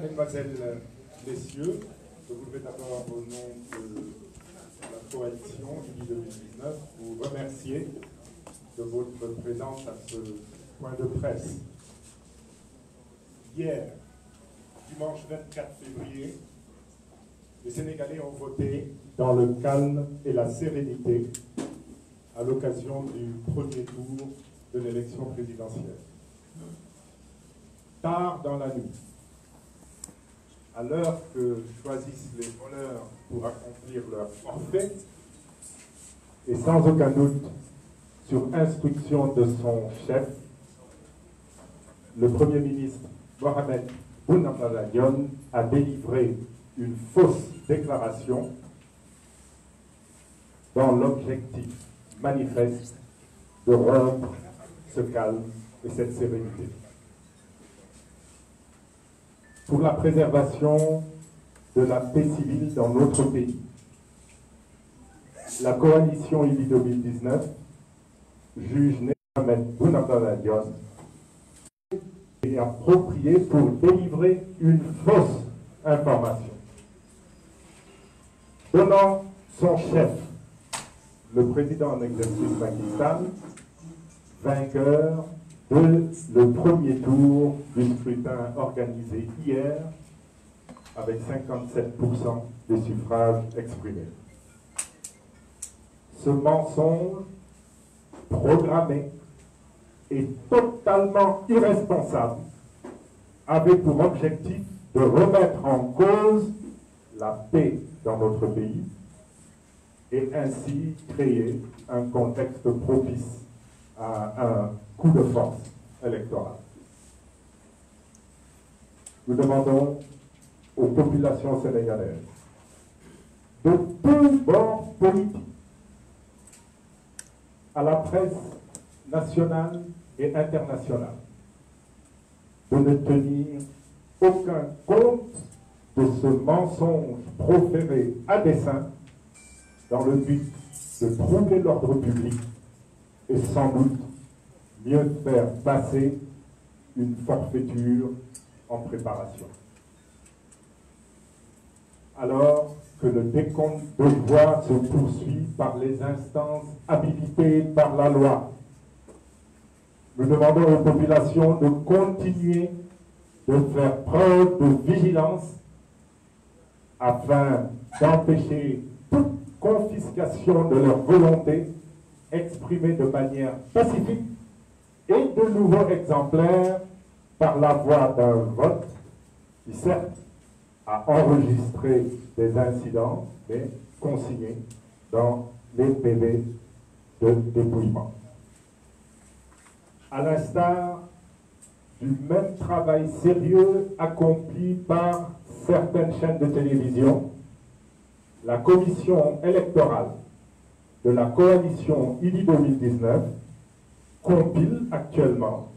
Mesdemoiselles, Messieurs, je voudrais d'abord, au nom de la coalition Uni 2019, vous remercier de votre présence à ce point de presse. Hier, dimanche 24 février, les Sénégalais ont voté dans le calme et la sérénité à l'occasion du premier tour de l'élection présidentielle. Tard dans la nuit, à l'heure que choisissent les voleurs pour accomplir leur forfait, et sans aucun doute sur instruction de son chef, le Premier ministre Mohamed Boun Abdallah Dionne a délivré une fausse déclaration dans l'objectif manifeste de rompre ce calme et cette sérénité. Pour la préservation de la paix civile dans notre pays, la coalition ILI 2019 juge Mohamed Boun Abdallah Dionne et approprié pour délivrer une fausse information, donnant son chef, le président en exercice Macky Sall, vainqueur de le premier tour du scrutin organisé hier avec 57% des suffrages exprimés. Ce mensonge programmé et totalement irresponsable avait pour objectif de remettre en cause la paix dans notre pays et ainsi créer un contexte propice à un coup de force électoral. Nous demandons aux populations sénégalaises de tous bords politiques, à la presse nationale et internationale, de ne tenir aucun compte de ce mensonge proféré à dessein dans le but de troubler l'ordre public et sans doute mieux faire passer une forfaiture en préparation. Alors que le décompte de voix se poursuit par les instances habilitées par la loi, nous demandons aux populations de continuer de faire preuve de vigilance afin d'empêcher toute confiscation de leur volonté exprimée de manière pacifique et de nouveau exemplaire par la voie d'un vote qui certes a enregistré des incidents, mais consignés dans les PV de dépouillement. À l'instar du même travail sérieux accompli par certaines chaînes de télévision, la commission électorale de la coalition ILI 2019 compile actuellement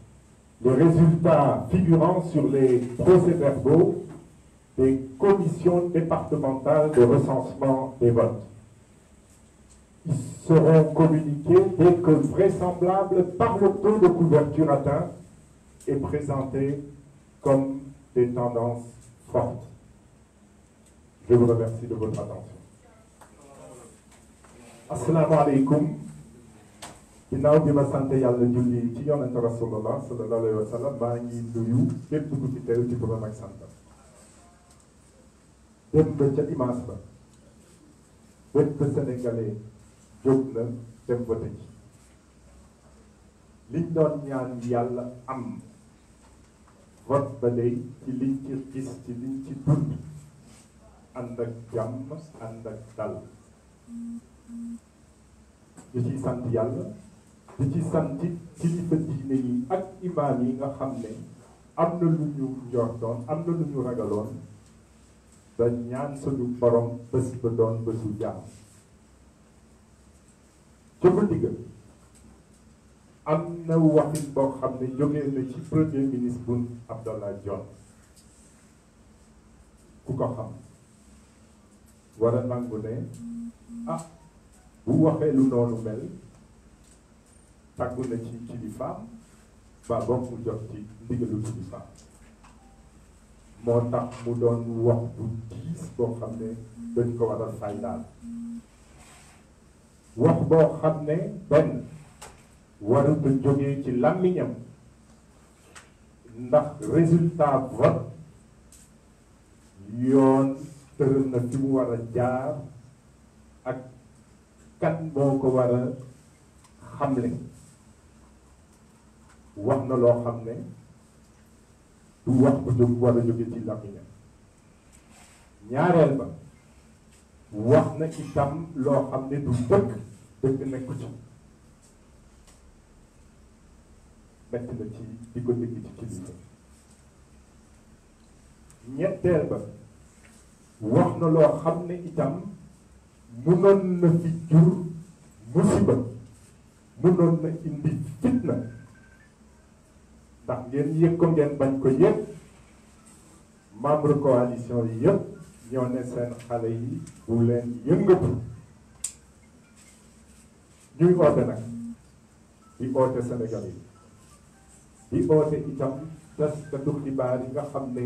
les résultats figurant sur les procès-verbaux des commissions départementales de recensement des votes. Ils seront communiqués dès que vraisemblable par le taux de couverture atteint et présentés comme des tendances fortes. Je vous remercie de votre attention. Assalamu alaikum. Ginnaaw bi ma sant yàlla julli ci yonent Rasulullah sallallahu alayhi wa sallam maa ngi nuyu bépp ku fi teew ci turam ak santam. Dem ba ca dimanche ba bépp Sénégalais jóg na dem vote ji. Liñ doon ñaan yàlla am vote ba day ci liñ ci gis ci liñ ci dund ànd ak jàmm ànd ak dal. Di ci sant yàlla di ci sant kilifa diine yi ak imaam yi nga xam ne am na lu ñu njortoon am na lu ñu ragaloon ba ñaan suñu borom bés ba doon bésu jàmm. ca guddi ga am na waxin boo xam ne jógee na ci premier ministre Boun Abdallah Dionne ku ko xam war a nangu ne bu waxee lu noonu mel tàggu na ci kilifaam ba bokk mu jot ci ndigalu kilifaam moo tax mu doon wax bu diis boo xam ne dañ ko war a faydaal wax boo xam ne benn warut a jógee ci làmmiñam ndax résultat vote yoon tëral na fi mu war a jaar ak kan moo ko war a xamle wax na loo xam ne du wax bu jóg war a jóge ci làmmiñam ñaareel ba wax na itam loo xam ne du dëgg nekku ci metti na ci di ko dégg ci kilifa ñetteel ba wax na loo xam ne itam mënoon na fi jur musiba mënoon na indi fitna ndax ngeen yëg ko ngeen bañ ko yëg membre coalition yi yëpp ñoo ne seen xale yi bu leen yëngatu ñuy oote nag di oote Sénégal yi di oote itam taskatu xibaar yi nga xam ne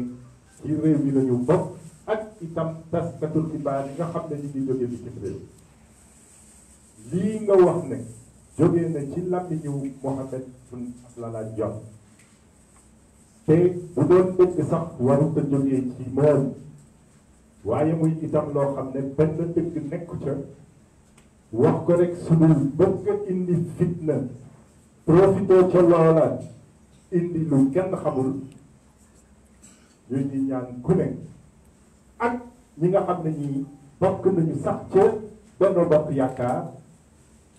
ci réew mi lañu bokk ak itam taskatu xibaar yi nga xam ne ñu ngi jóge bitim réew lii nga wax ne jóge na ci làmmiñu Mohamed Boun Abdallah Dionne te bu doon dëgg sax warut a jógee ci moom waaye muy itam loo xam ne benn dëgg nekku ca wax ko rek sunul bëgg indi fitna profité ca loola indi lu kenn xamul ñu ñi ñaan ku ne ak ñi nga xam ne ñi bokk nañu sax ca Benno Bokk Yaakaar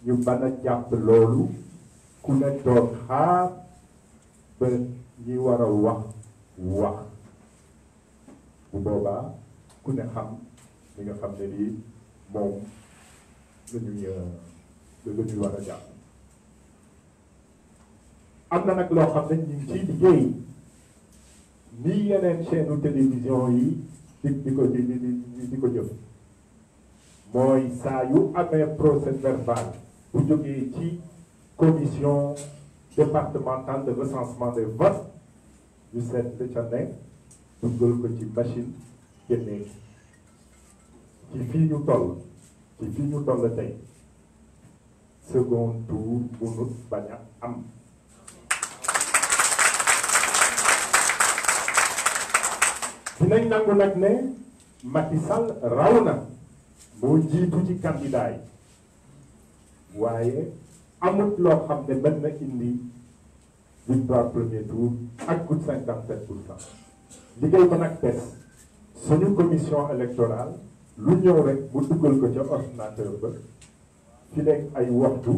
ñu mën a jàpp loolu ku ne toog xaar ba ñi war a wax bu boobaa ku ne xam li nga xam ne lii moom la ñuy war a jàpp am na nag loo xam ne ñu ngi ciy liggéey nii yeneen chaîne télévision yi di ko jëf mooy saa yu amee procès verbal bu jógee ci commission départementale de recensement des votes ñu seet la ca nekk duggal ko ci machine génnee ci fii ñu toll tey second tour mënut bañ a am dinañ nangu nag ne Macky Sall raw na moo jiitu ci candidat yi waaye amut loo xam ne mën na indi victoire premier tour ak coup de 57%. liggéey ba nag des suñu commission électorale lu ñëw rek mu duggal ko ca ordinateur ba fi nekk ay waxtu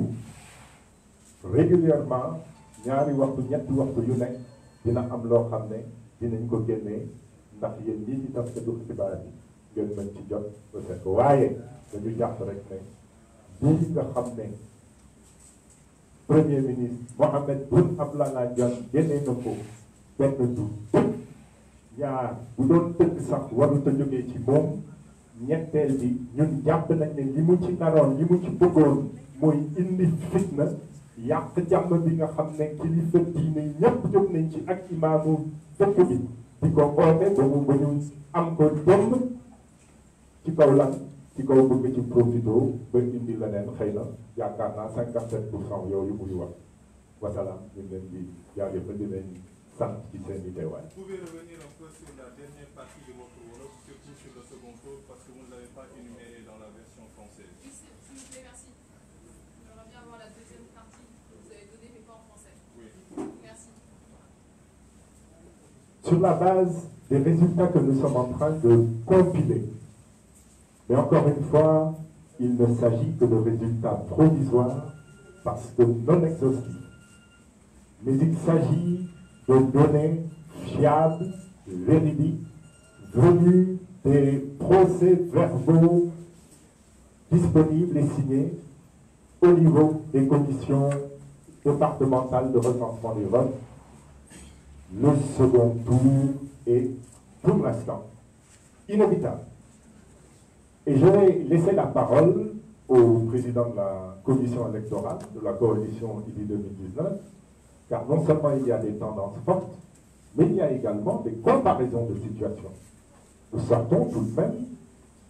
régulièrement ñaari waxtu ñetti waxtu yu nekk dina am loo xam ne dinañ ko génnee ndax yéen ñii ci tam du xibaar yi ngeen mën ci jot ba fekk waaye dañu jàpp rek ne bii nga xam ne premier ministre Mohamed Boun Abdallah Dionne génnee na ko benn du ñaar bu doon tëgg sax warut a jógee ci moom ñetteel bi ñun jàpp nañ ne li mu ci naroon li mu ci bëggoon mooy indi fitna yàq jàmm bi nga xam ne kilifa diine ñépp jóg nañ ci ak imaamu dëkk bi di ko oote boobu ba ñu am ko démb ci kaw lan ci kaw bëgg ci profito ba indi leneen xëy na yaakaar naa 57% yooyu muy wax wasalaam ñu leen di jaajëfal di leen sant ci seen i teewaay. Vous pouvez revenir un peu sur la dernière partie de votre wolof, surtout sur le second tour, parce que vous ne l'avez pas énuméré dans la version française. Oui, s'il vous plaît, merci. J'aimerais bien avoir la deuxième partie que vous avez donnée, mais pas en français. Oui. Merci. Sur la base des résultats que nous sommes en train de compiler, mais encore une fois, il ne s'agit que de résultats provisoires parce que non exhaustifs. Mais il s'agit de données fiables, véridiques, venues des procès-verbaux disponibles et signés au niveau des commissions départementales de recensement des votes. Le second tour est, pour l'instant, inévitable. Et je vais laisser la parole au président de la commission électorale de la coalition IDI 2019, car non seulement il y a des tendances fortes, Mais il y a également des comparaisons de situations. Nous sortons tout de même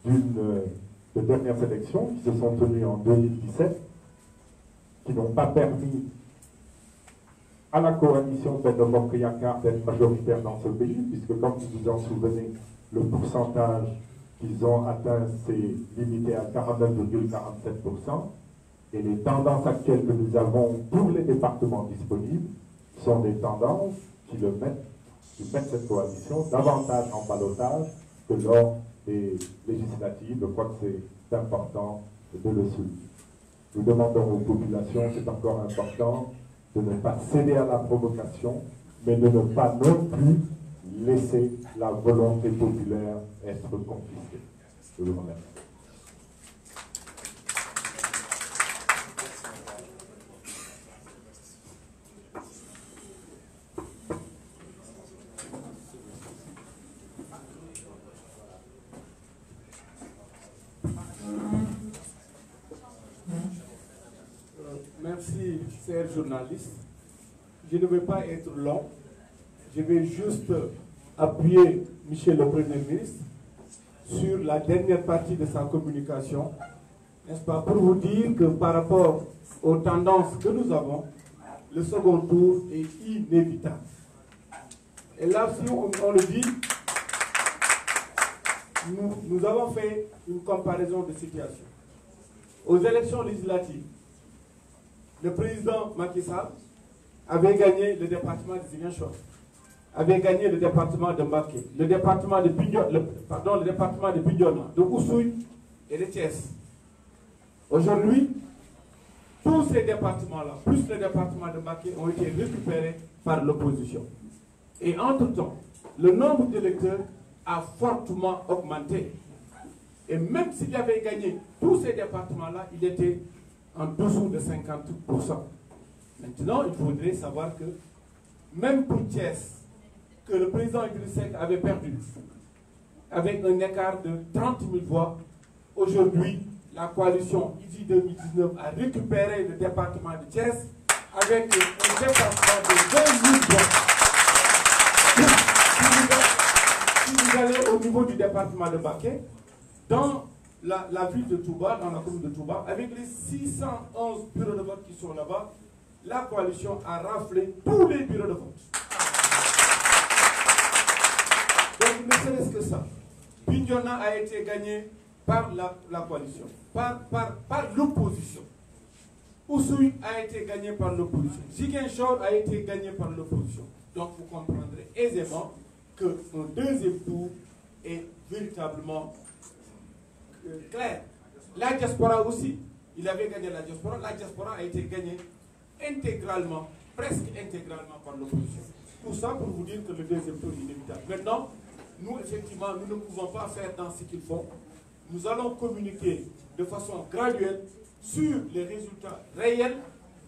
de dernières élections qui se sont tenues en 2017, qui n'ont pas permis à la coalition Benno Bokk Yakaar d'être majoritaire dans ce pays, puisque comme vous vous en souvenez, le pourcentage qu'ils ont atteint s'est limité à 49,47%, et les tendances actuelles que nous avons pour les départements disponibles sont des tendances qui mettent cette coalition davantage en ballottage que lors des législatives. Je crois que c'est important de le souligner. Nous demandons aux populations, c'est encore important, de ne pas céder à la provocation, mais de ne pas non plus laisser la volonté populaire être confisquée. Je vous remercie. Merci, chers journalistes. Je ne vais pas être long. Je vais juste appuyer Michel le Premier ministre sur la dernière partie de sa communication, n'est-ce pas, pour vous dire que par rapport aux tendances que nous avons, le second tour est inévitable. Et là, si on le dit, nous avons fait une comparaison de situation. Aux élections législatives, le président Macky Sall avait gagné le département de Ziguinchor, avait gagné le département de Mbacké, le département de Bignona, de Oussouye et de Thiès. Aujourd'hui, tous ces départements-là, plus le département de Mbacké, ont été récupérés par l'opposition. Et entre-temps, le nombre d'électeurs a fortement augmenté. Et même s'il avait gagné tous ces départements-là, il était en dessous de 50%. Maintenant, il faudrait savoir que même pour Thiès, que le président Idriss Seck avait perdu, avec un écart de 30 000 voix, aujourd'hui, la coalition IDI 2019 a récupéré le département de Thiès avec un département de 20 000 voix. Si vous allez au niveau du département de Mbacké, dans la ville de Touba, dans la commune de Touba, avec les 611 bureaux de vote qui sont là-bas, la coalition a raflé tous les bureaux de vote. Donc, ne serait-ce que ça. Bignona a été gagné par la coalition, par l'opposition. Oussouye a été gagné par l'opposition. Ziguinchor a été gagné par l'opposition. Donc, vous comprendrez aisément qu'un deuxième tour est véritablement clair. La diaspora aussi, il avait gagné la diaspora. La diaspora a été gagnée intégralement, presque intégralement par l'opposition. Tout ça pour vous dire que le deuxième tour est inévitable. Maintenant, nous, effectivement, nous ne pouvons pas faire dans ce qu'ils font. Nous allons communiquer de façon graduelle sur les résultats réels,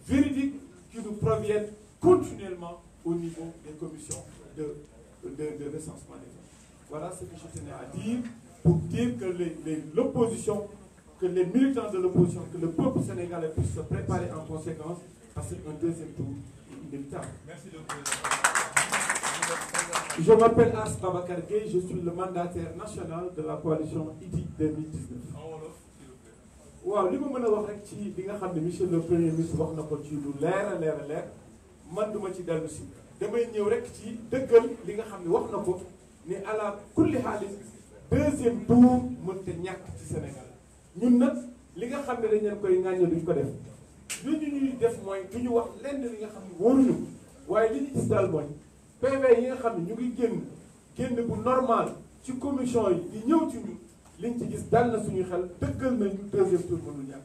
véridiques, qui nous proviennent continuellement au niveau des commissions de recensement des votes. Voilà ce que je tenais à dire pour dire que l'opposition, que les militants de l'opposition, que le peuple sénégalais puisse se préparer en conséquence, parce qu'un deuxième tour est inévitable. Merci de vous. Je m'appelle As Babacar Gueye, je suis le mandataire national de la coalition IDI 2019. waaw li ma mën a wax rek ci li nga xam ne monsieur le premier ministre wax na ko ci lu leer a leer man duma ci dellu si damay ñëw rek ci dëggal li nga xam ne wax na ko ne ala kulli xaalis deuxième tour mënta ñàkk ci Sénégal ñun nag li nga xam ne dañ leen koy ŋàññe duñ ko def li ñu ñuy def mooy du ñu wax lenn li nga xam ne wóoruñu waaye li ñu gis daal mooy PV yi nga xam ne ñu ngi génn bu normal ci commission yi di ñëw ci ñun liñ ci gis dal na suñu xel dëggal nañu deuxième tour mënul ñàkk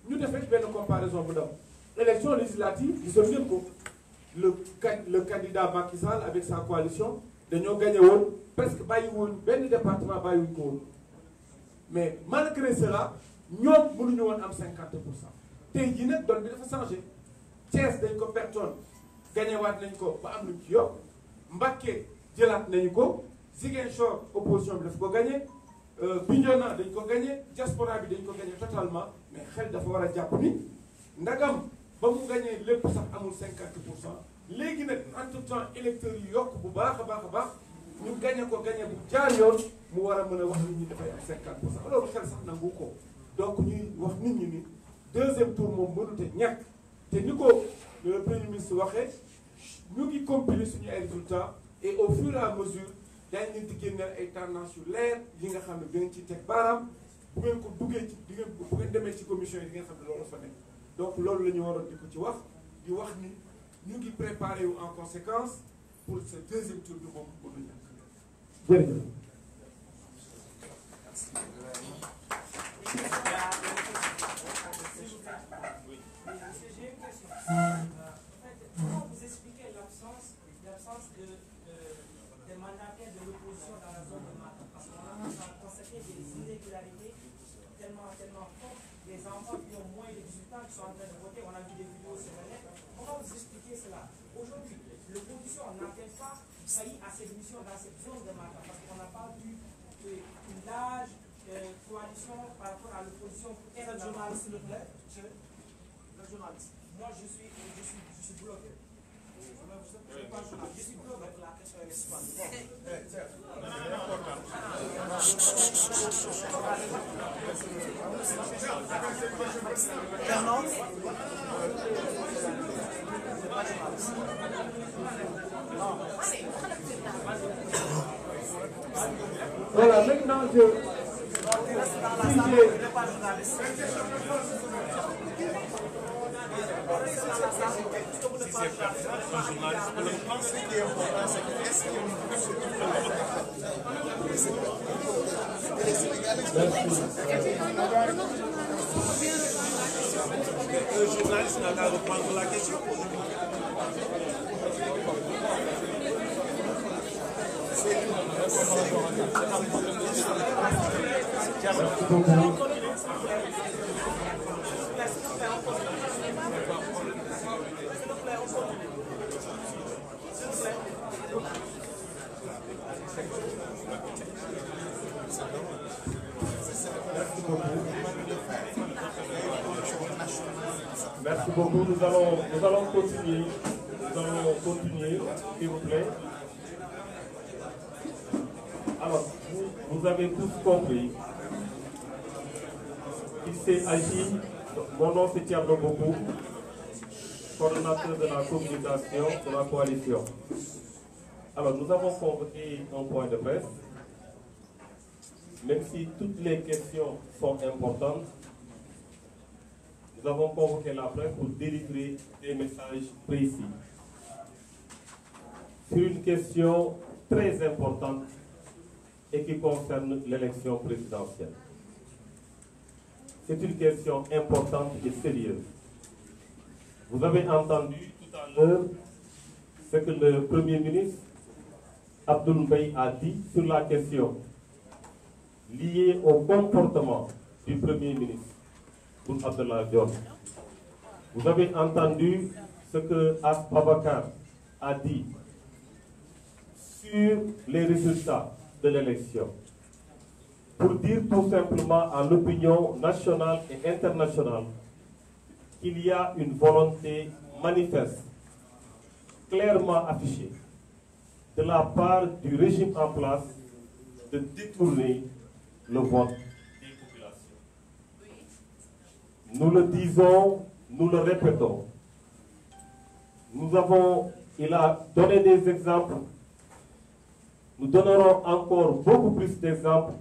ñu def rek benn comparaison bu ndaw élection législative gisoon ngeen ko le candidat Macky Sall avec sa coalition dañoo gagné woon presque bàyyi woon benn département bàyyiwuñ ko woon mais malgré cela ñoom mënuñu woon am 50%. tey jii nag doon bi dafa changé Thiès dañ ko pertoon gagné waat nañ ko ba am luñ ci yokk Mbacké jëlaat nañu ko Ziguinchor opposition bi daf ko gagné Bignona dañ ko gagné diaspora bi dañ ko gagné totalement mais xel dafa war a jàpp ni ndagam ba mu gagné lépp sax amul 50%, léegi nag entre temps électeurs yi yokk bu baax a baax ñu gagné ko gagné bu jaar yoon mu war a mën a wax nit ñi dafay am 50%. loolu xel sax nangu ko donc ñuy wax nit ñi ni deuxième tour moom mënute ñàkk te ni ko le premier ministre waxee ñu ngi compiler suñu ay résultats et au fur et à mesure daañu leen di génneel ay tendance yu leer yi nga xam ne dinañ ci teg baaraam bu ngeen ko duggee ci di ngeen bu ngeen demee ci commission yi di ngeen xam ne loolu fa nekk donc loolu la ñu waroon di ko ci wax di wax ni ñu ngi préparé wu en conséquence pour ce deuxième tour bi moom bu ñu ñàkk. jërëjëf. Comment vous expliquez l'absence des mandataires de l'opposition dans la zone de Matam? Parce qu'on a constaté des irrégularités tellement fortes, des enfants qui ont moins de 18 ans qui sont en train de voter, on a vu des vidéos sur le net. Comment vous expliquez cela? Aujourd'hui, l'opposition n'atteint pas failli à ses missions dans cette zone de Matam, parce qu'on n'a pas vu une large coalition par rapport à l'opposition. Quel journaliste, s'il vous plaît? Le journaliste. Moi, je suis blogueur. Je suis pas journaliste. Je suis blogueur. La question est Voilà, maintenant Le journaliste n'a qu'à reprendre la question. Merci beaucoup. Nous allons continuer. S'il vous plaît. Alors, vous avez tous compris qu'il s'est agi, mon nom c'est Thierno Bokou, coordonnateur de la communication de la coalition. Alors, nous avons convoqué un point de presse, même si toutes les questions sont importantes. Nous avons convoqué la presse pour délivrer des messages précis sur une question très importante et qui concerne l'élection présidentielle. C'est une question importante et sérieuse. Vous avez entendu tout à l'heure ce que le Premier ministre Abdoul Mbaye a dit sur la question liée au comportement du Premier ministre Boun Abdallah Dionne. Vous avez entendu ce que As Babakar a dit sur les résultats de l'élection, pour dire tout simplement à l'opinion nationale et internationale qu'il y a une volonté manifeste, clairement affichée, de la part du régime en place de détourner le vote des populations. Nous le disons, nous le répétons. Il a donné des exemples. Nous donnerons encore beaucoup plus d'exemples.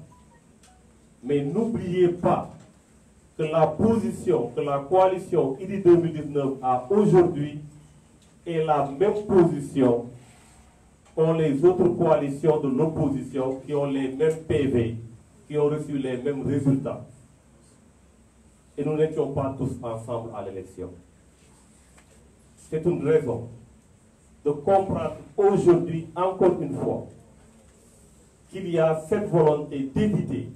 Mais n'oubliez pas que la position que la coalition IDI 2019 a aujourd'hui est la même position qu'ont les autres coalitions de l'opposition qui ont les mêmes PV, qui ont reçu les mêmes résultats. Et nous n'étions pas tous ensemble à l'élection. C'est une raison de comprendre aujourd'hui, encore une fois, qu'il y a cette volonté d'éviter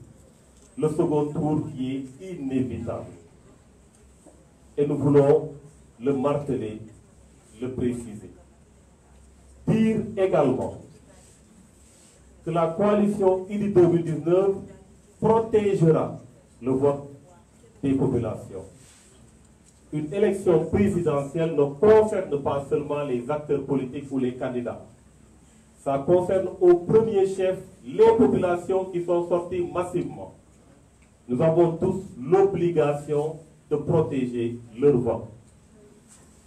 le second tour qui est inévitable. Et nous voulons le marteler, le préciser. Dire également que la coalition IDI 2019 protégera le vote des populations. une élection présidentielle ne concerne pas seulement les acteurs politiques ou les candidats. Ça concerne au premier chef les populations qui sont sorties massivement. Nous avons tous l'obligation de protéger leur voix.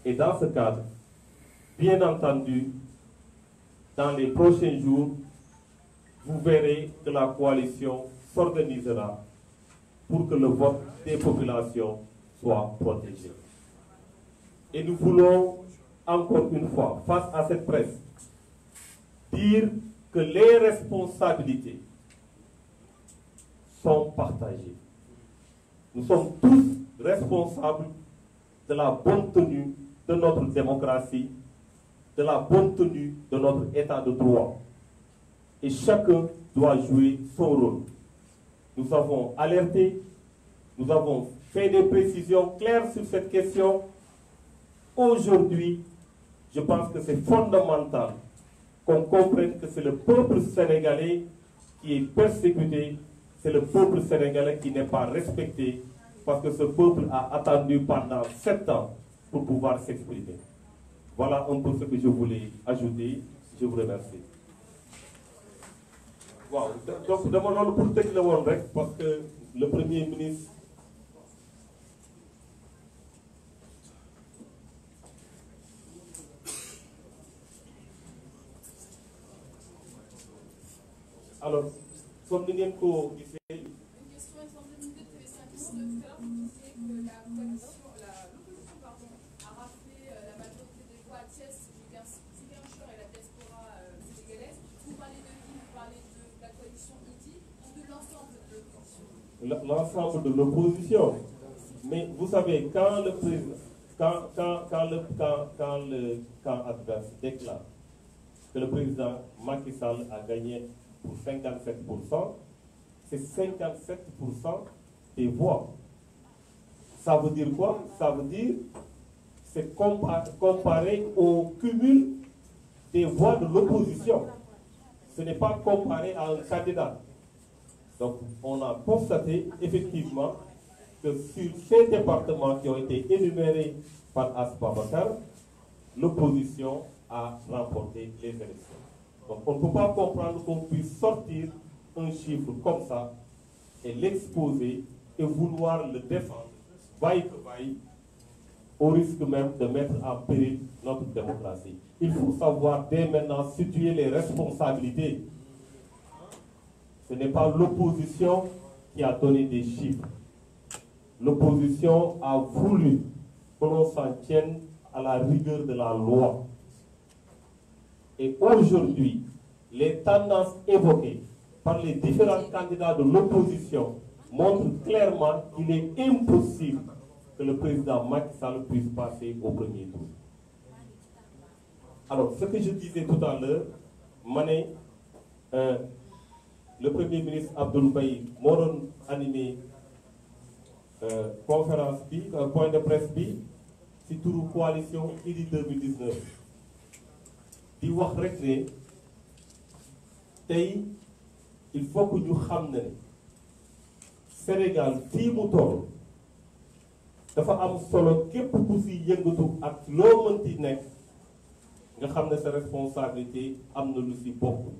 Et dans ce cadre, bien entendu, dans les prochains jours, vous verrez que la coalition s'organisera pour que le vote des populations soit protégé. Et nous voulons, encore une fois, face à cette presse, dire que les responsabilités sont partagées. Nous sommes tous responsables de la bonne tenue de notre démocratie, de la bonne tenue de notre état de droit. Et chacun doit jouer son rôle. Nous avons alerté, nous avons fait des précisions claires sur cette question. Aujourd'hui, je pense que c'est fondamental qu'on comprenne que c'est le peuple sénégalais qui est persécuté, c'est le peuple sénégalais qui n'est pas respecté, parce que ce peuple a attendu pendant 7 ans pour pouvoir s'exprimer. Voilà un peu ce que je voulais ajouter. Je vous remercie. Wow. Donc, demandons pour tëj la woon rek parce que le Premier ministre alors comme ni ngeen ko gisee. Une question exemple de TV5 Monde. Tout à l'heure, vous disiez que l'opposition a raflé la majorité des voix à Thiès, Ziguinchor et la diaspora sénégalaise. Vous parlez de qui? Vous parlez de la coalition IDI ou de l'ensemble de l'opposition? L'ensemble de l'opposition. Mais vous savez, quand le président, quand le camp adverse déclare que le président Macky Sall a gagné pour 57%, c'est 57% des voix. Ça veut dire quoi? Ça veut dire c'est comparé au cumul des voix de l'opposition. Ce n'est pas comparé à un candidat. Donc, on a constaté effectivement que sur ces départements qui ont été énumérés par Aspa Bakar, l'opposition a remporté les élections. Donc, on ne peut pas comprendre qu'on puisse sortir un chiffre comme ça et l'exposer et vouloir le défendre, vaille que vaille, au risque même de mettre en péril notre démocratie. Il faut savoir dès maintenant situer les responsabilités. Ce n'est pas l'opposition qui a donné des chiffres. L'opposition a voulu que l'on s'en tienne à la rigueur de la loi. Et aujourd'hui, les tendances évoquées par les différents candidats de l'opposition montrent clairement qu'il est impossible que le président Macky Sall puisse passer au premier tour. Alors, ce que je disais tout à l'heure, Mané, le Premier ministre Abdoul Mbaye moo doon animé conférence bi point de presse bi ci turu coalition IDI 2019 di wax rek ne tey il faut que ñu xam ne Sénégal fii mu toll dafa am solo képp ku ci yëngatu ak loo mënti nekk nga xam ne sa responsabilité am na lu ci bokk.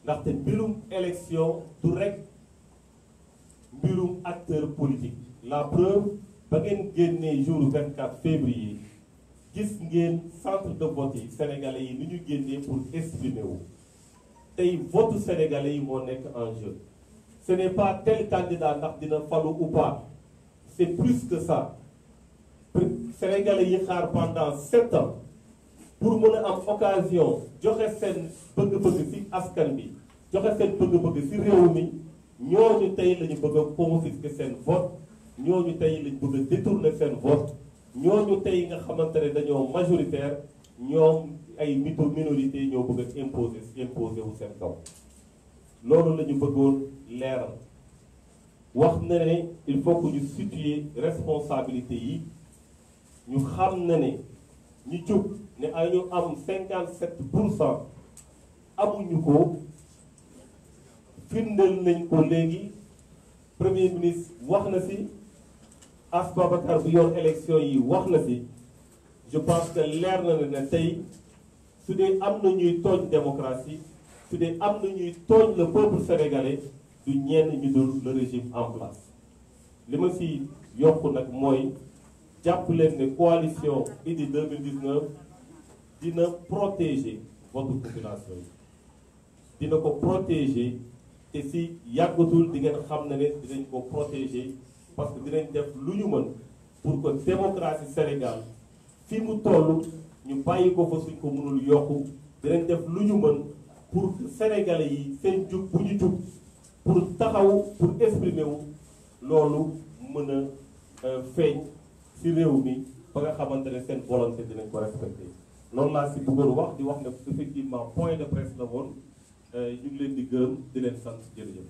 ndaxte mbirum élection du rek mbirum acteur politique. La preuve ba ngeen génnee jour 24 février gis ngeen centre de vote yi sénégalais yi ni ñu génnee pour exprimer wu. tey vote sénégalais yi moo nekk en jeu. Ce n'est pas tel candidat ndax dina falu ou pas. C'est plus que ça. Sénégalais yi xaar pendant 7 ans pour mën a am occasion joxe seen bëgg-bëgg ci askan bi joxe seen bëgg-bëgg ci réew mi ñooñu tey lañu bëgg a confisquer seen vote ñooñu tey lañu bëgg a détourner seen vote ñooñu tey nga xamante ne dañoo majoritaire ñoom ay minorité ñoo bëgg a imposer wu seen kaw. loolu la ñu bëggoon leeral wax na ne il faut que ñu situer responsabilité yi ñu xam na ne ñu jóg ne ay ñu am 57% amuñu ko firndeel nañ ko léegi premier ministre wax na ci As Babacar bu yor élection yi wax na ci je pense que leer na ne tey su dee am na ñuy tooñ démocratie su dee am na ñuy tooñ le peuple sénégalais du ñenn ñu dul le régime en place li ma ci yokku nag mooy jàpp leen ne coalition Idy 2019 dina protéger votre population yi dina ko protéger te si yàggatul di ngeen xam ne dinañ ko protéger parce que dinañ def lu ñu mën pour que démocratie Sénégal fi mu toll ñu bàyyi ko fa suñ ko mënul yokku dinañ def lu ñu mën pour que sénégalais yi seen jug bu ñu jug pour taxaw pour exprimer wu loolu mën a feeñ ci réew mi ba nga xamante ne seen volonté dinañ ko respecté noonu laa si bëggoon wax di wax ne effectivement point de presse la woon ñu ngi leen di gërëm di leen sant jërëjëf.